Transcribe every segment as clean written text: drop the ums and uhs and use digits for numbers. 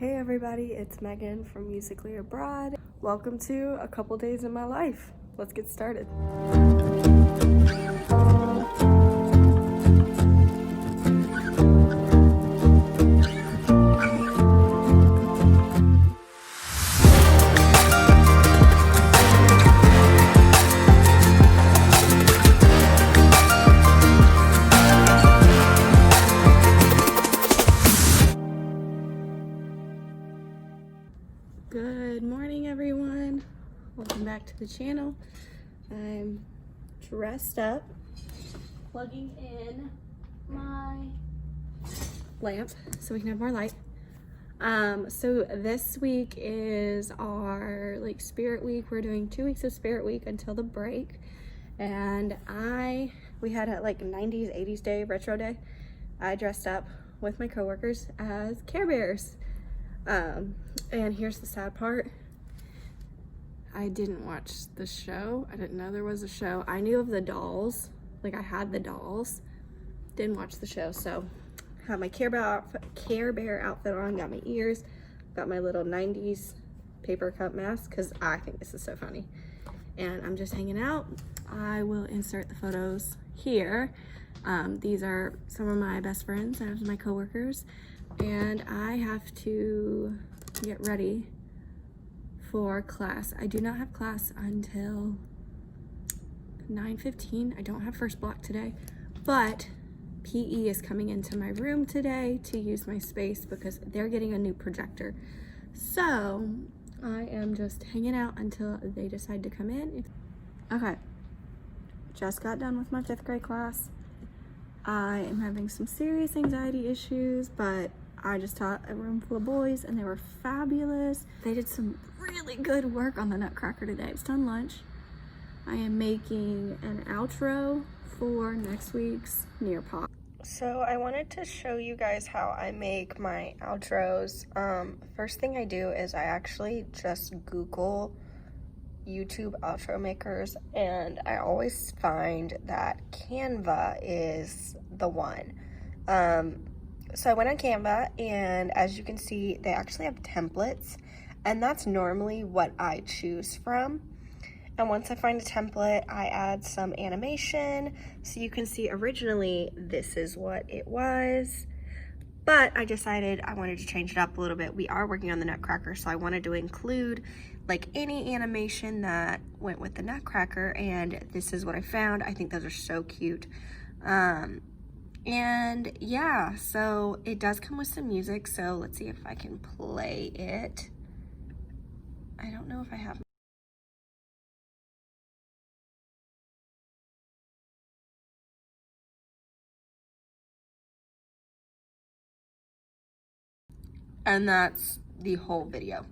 Hey everybody, it's Megan from Musically Abroad. Welcome to a couple days in my life. Let's get started. Good morning everyone, welcome back to the channel. I'm dressed up, plugging in my lamp so we can have more light. So this week is our spirit week. We're doing 2 weeks of spirit week until the break, and we had a 90s 80s day, retro day. I dressed up with my coworkers as Care Bears. And here's the sad part. I didn't watch the show. I didn't know there was a show. I knew of the dolls. I had the dolls. Didn't watch the show. So have my Care Bear outfit on. Got my ears. Got my little 90s paper cup mask because I think this is so funny. And I'm just hanging out. I will insert the photos here. These are some of my best friends. I have my coworkers. And I have to get ready for class. I do not have class until 9:15. I don't have first block today, but PE is coming into my room today to use my space because they're getting a new projector. So I am just hanging out until they decide to come in. Okay, just got done with my 5th grade class. I am having some serious anxiety issues, but I just taught a room full of boys and they were fabulous. They did some really good work on the Nutcracker today. It's done lunch. I am making an outro for next week's Nearpod. So I wanted to show you guys how I make my outros. First thing I do is I actually just Google YouTube outro makers, and I always find that Canva is the one. So I went on Canva, and as you can see, they actually have templates, and that's normally what I choose from. And once I find a template, I add some animation. So you can see originally this is what it was, but I decided I wanted to change it up a little bit. We are working on the Nutcracker, so I wanted to include any animation that went with the Nutcracker, and this is what I found. I think those are so cute. And yeah, so it does come with some music, so let's see if I can play it. I don't know if I have. And that's the whole video.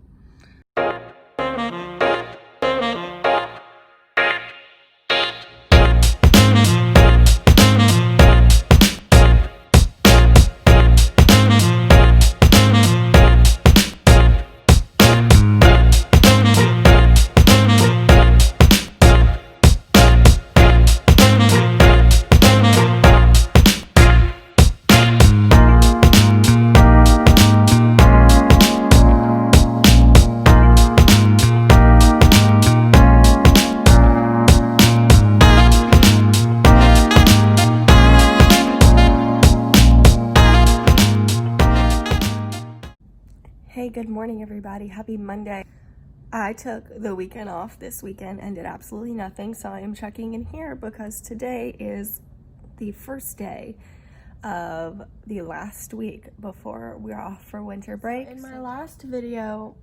Hey, good morning everybody. Happy Monday. I took the weekend off this weekend and did absolutely nothing, so I am checking in here because today is the first day of the last week before we're off for winter break. In my last video,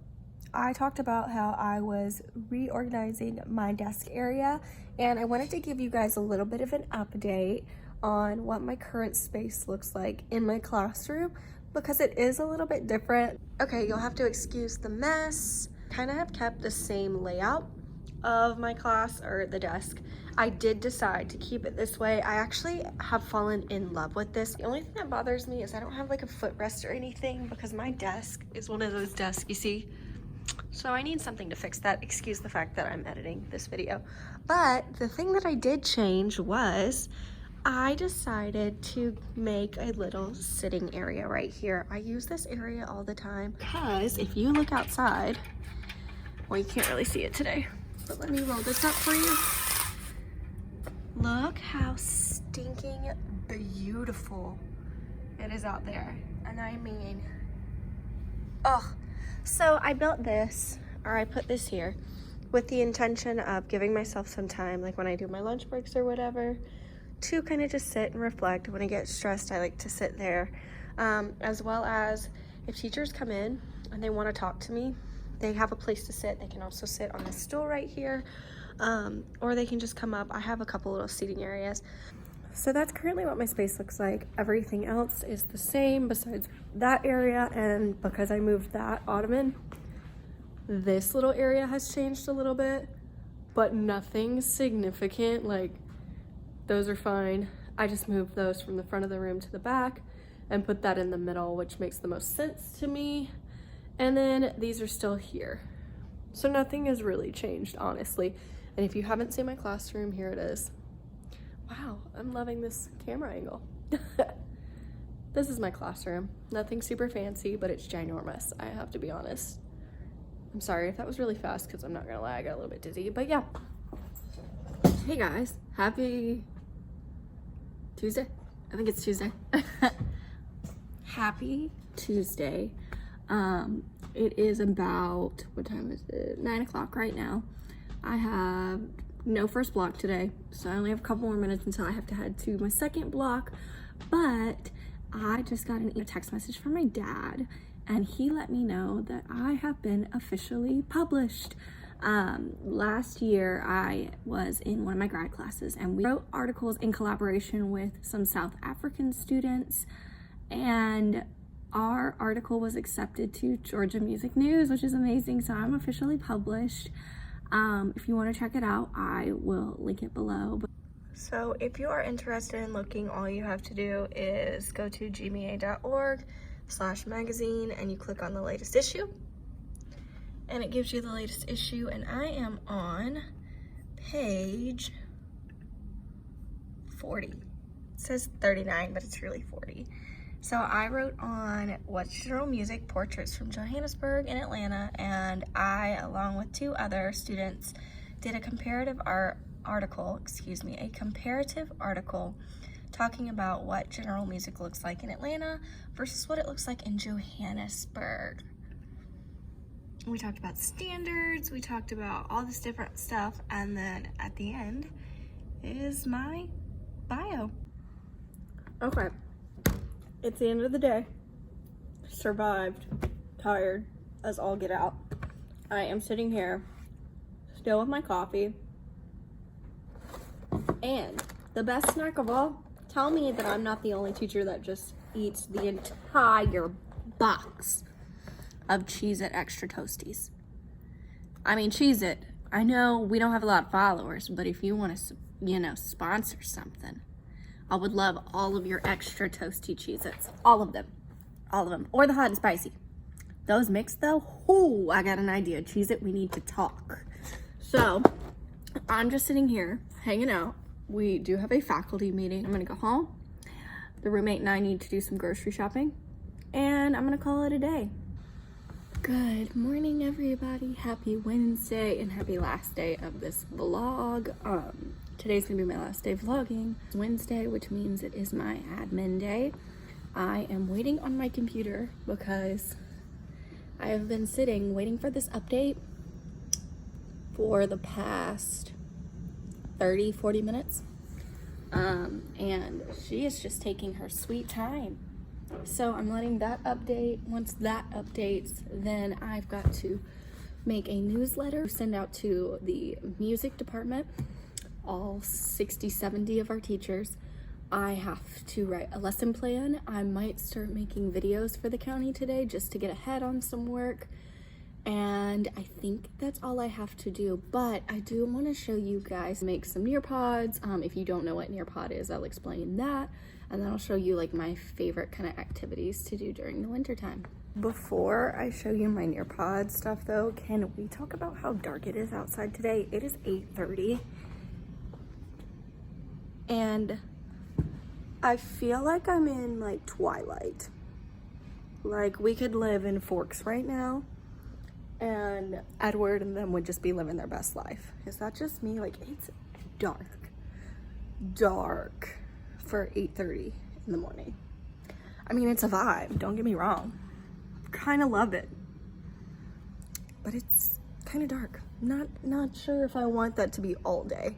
I talked about how I was reorganizing my desk area, and I wanted to give you guys a little bit of an update on what my current space looks like in my classroom, because it is a little bit different. Okay, you'll have to excuse the mess. Kind of have kept the same layout of my class, or the desk. I did decide to keep it this way. I actually have fallen in love with this. The only thing that bothers me is I don't have a footrest or anything, because my desk is one of those desks, you see? So I need something to fix that. Excuse the fact that I'm editing this video. But the thing that I did change was I decided to make a little sitting area right here. I use this area all the time because if you look outside, well, you can't really see it today, but let me roll this up for you. Look how stinking beautiful it is out there. And I mean, oh, so I built this, or I put this here with the intention of giving myself some time, like when I do my lunch breaks or whatever, to kind of just sit and reflect. When I get stressed, I like to sit there, as well as if teachers come in and they want to talk to me, they have a place to sit. They can also sit on this stool right here, or they can just come up. I have a couple little seating areas. So that's currently what my space looks like. Everything else is the same besides that area, and because I moved that ottoman, this little area has changed a little bit, but nothing significant. Like, those are fine. I just moved those from the front of the room to the back and put that in the middle, which makes the most sense to me. And then these are still here. So nothing has really changed, honestly. And if you haven't seen my classroom, here it is. Wow, I'm loving this camera angle. This is my classroom. Nothing super fancy, but it's ginormous, I have to be honest. I'm sorry if that was really fast, because I'm not gonna lie, I got a little bit dizzy, but yeah. Hey guys, happy Tuesday? I think it's Tuesday. Happy Tuesday. It is about, what time is it? 9 o'clock right now. I have no first block today, so I only have a couple more minutes until I have to head to my second block, but I just got a text message from my dad, and he let me know that I have been officially published. Last year I was in one of my grad classes, and we wrote articles in collaboration with some South African students, and our article was accepted to Georgia Music News, which is amazing. So I'm officially published. If you want to check it out, I will link it below. So if you are interested in looking, all you have to do is go to gma.org/magazine and you click on the latest issue, and it gives you the latest issue, and I am on page 40. It says 39, but it's really 40. So I wrote on What's General Music? Portraits from Johannesburg and Atlanta, and I, along with two other students, did a comparative article talking about what general music looks like in Atlanta versus what it looks like in Johannesburg. We talked about standards, we talked about all this different stuff, and then at the end is my bio. Okay. It's the end of the day. Survived. Tired as all get out. I am sitting here still with my coffee. And the best snack of all, tell me that I'm not the only teacher that just eats the entire box of Cheez-It Extra Toasties. I mean, Cheez-It, I know we don't have a lot of followers, but if you want to, sponsor something, I would love all of your extra toasty Cheez-Its. All of them. Or the hot and spicy. Those mixed though, ooh, I got an idea. Cheez-It, we need to talk. So, I'm just sitting here, hanging out. We do have a faculty meeting. I'm gonna go home. The roommate and I need to do some grocery shopping. And I'm gonna call it a day. Good morning, everybody. Happy Wednesday and happy last day of this vlog. Today's gonna be my last day vlogging. It's Wednesday, which means it is my admin day. I am waiting on my computer because I have been sitting waiting for this update for the past 30-40 minutes. And she is just taking her sweet time. So I'm letting that update. Once that updates, then I've got to make a newsletter, send out to the music department, all 60-70 of our teachers. I have to write a lesson plan. I might start making videos for the county today just to get ahead on some work. And I think that's all I have to do, but I do want to show you guys make some Nearpods. If you don't know what Nearpod is, I'll explain that, and then I'll show you like my favorite kind of activities to do during the winter time. Before I show you my Nearpod stuff though, can we talk about how dark it is outside today? It is 8:30, and I feel like I'm in like Twilight. Like we could live in Forks right now and Edward and them would just be living their best life. Is that just me? Like it's dark for 8:30 in the morning. I mean, it's a vibe, don't get me wrong. Kind of love it. But it's kind of dark. Not sure if I want that to be all day.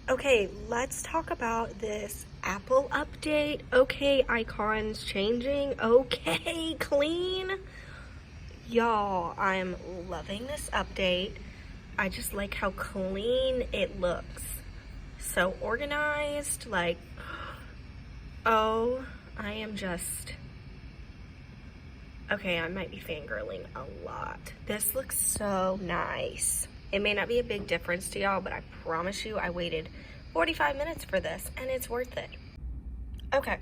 Okay, let's talk about this Apple update. Okay, icons changing. Okay, clean. Y'all, I'm loving this update. I just like how clean it looks. So organized, like, oh, I am just, okay, I might be fangirling a lot. This looks so nice. It may not be a big difference to y'all, but I promise you I waited 45 minutes for this and it's worth it. Okay,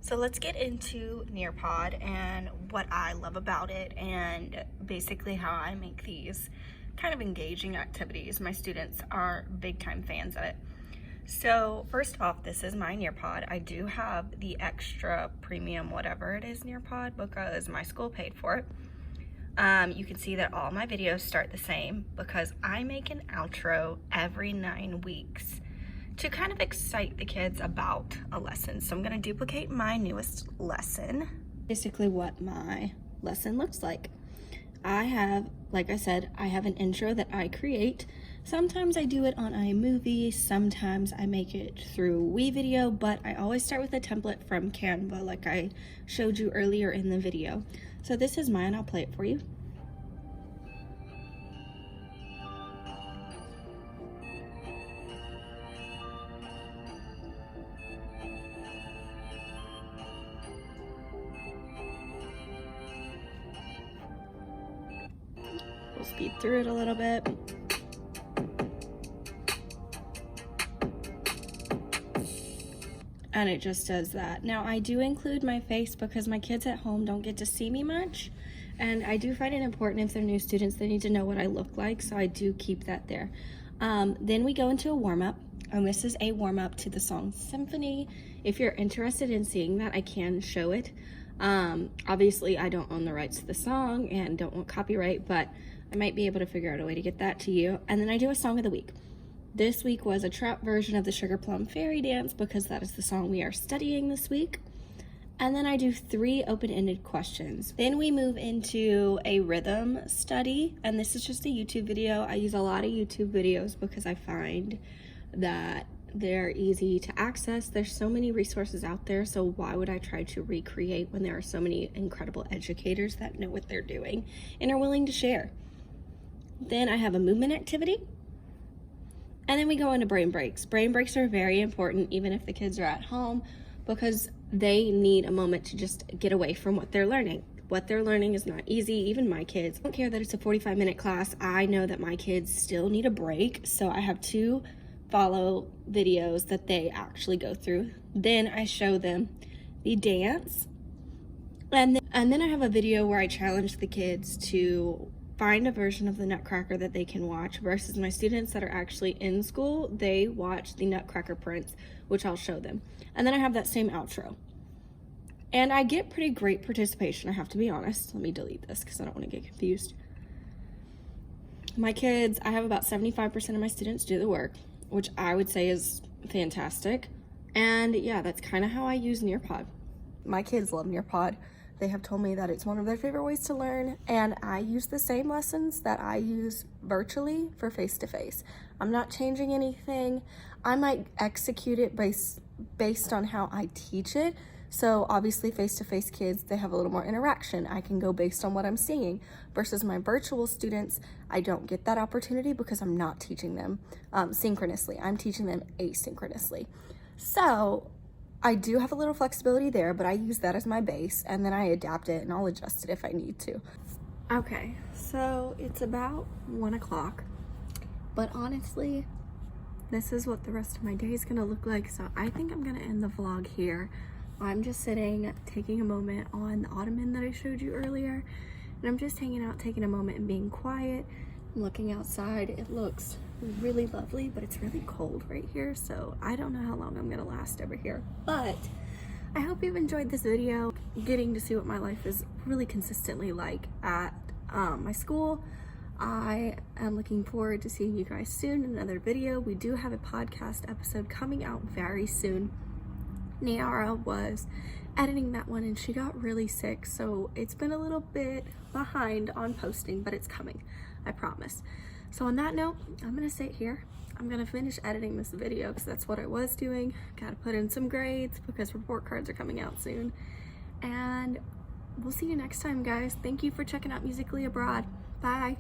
so let's get into Nearpod and what I love about it and basically how I make these kind of engaging activities. My students are big time fans of it. So first off, this is my Nearpod. I do have the extra premium whatever it is Nearpod because my school paid for it. You can see that all my videos start the same because I make an outro every 9 weeks to kind of excite the kids about a lesson. So I'm gonna duplicate my newest lesson. Basically what my lesson looks like. I have, like I said, I have an intro that I create. Sometimes I do it on iMovie, sometimes I make it through WeVideo, but I always start with a template from Canva like I showed you earlier in the video. So this is mine, I'll play it for you. We'll speed through it a little bit. And it just does that. Now I do include my face because my kids at home don't get to see me much. And I do find it important if they're new students, they need to know what I look like. So I do keep that there. Then we go into a warm-up. And this is a warm-up to the song Symphony. If you're interested in seeing that, I can show it. Obviously I don't own the rights to the song and don't want copyright, but I might be able to figure out a way to get that to you. And then I do a song of the week. This week was a trap version of the Sugar Plum Fairy Dance because that is the song we are studying this week. And then I do 3 open-ended questions. Then we move into a rhythm study, and this is just a YouTube video. I use a lot of YouTube videos because I find that they're easy to access. There's so many resources out there, so why would I try to recreate when there are so many incredible educators that know what they're doing and are willing to share? Then I have a movement activity. And then we go into brain breaks. Brain breaks are very important even if the kids are at home because they need a moment to just get away from what they're learning. What they're learning is not easy, even my kids. I don't care that it's a 45-minute class. I know that my kids still need a break, so I have 2 follow videos that they actually go through. Then I show them the dance. And then I have a video where I challenge the kids to find a version of the Nutcracker that they can watch versus my students that are actually in school, they watch the Nutcracker Prince, which I'll show them. And then I have that same outro. And I get pretty great participation, I have to be honest. Let me delete this because I don't want to get confused. My kids, I have about 75% of my students do the work, which I would say is fantastic. And yeah, that's kind of how I use Nearpod. My kids love Nearpod. They have told me that it's one of their favorite ways to learn, and I use the same lessons that I use virtually for face-to-face. I'm not changing anything. I might execute it based on how I teach it. So obviously face-to-face kids, they have a little more interaction. I can go based on what I'm seeing versus my virtual students. I don't get that opportunity because I'm not teaching them synchronously. I'm teaching them asynchronously. So I do have a little flexibility there, but I use that as my base and then I adapt it and I'll adjust it if I need to. Okay, so it's about 1 o'clock, but honestly, this is what the rest of my day is gonna look like. So I think I'm gonna end the vlog here. I'm just sitting, taking a moment on the ottoman that I showed you earlier, and I'm just hanging out, taking a moment and being quiet. I'm looking outside. It looks really lovely, but it's really cold right here, so I don't know how long I'm gonna last over here. But I hope you've enjoyed this video, getting to see what my life is really consistently like at my school. I am looking forward to seeing you guys soon in another video. We do have a podcast episode coming out very soon. Niara was editing that one and she got really sick, so it's been a little bit behind on posting, but it's coming, I promise. So on that note, I'm gonna sit here. I'm gonna finish editing this video because that's what I was doing. Gotta put in some grades because report cards are coming out soon. And we'll see you next time, guys. Thank you for checking out Musically Abroad. Bye.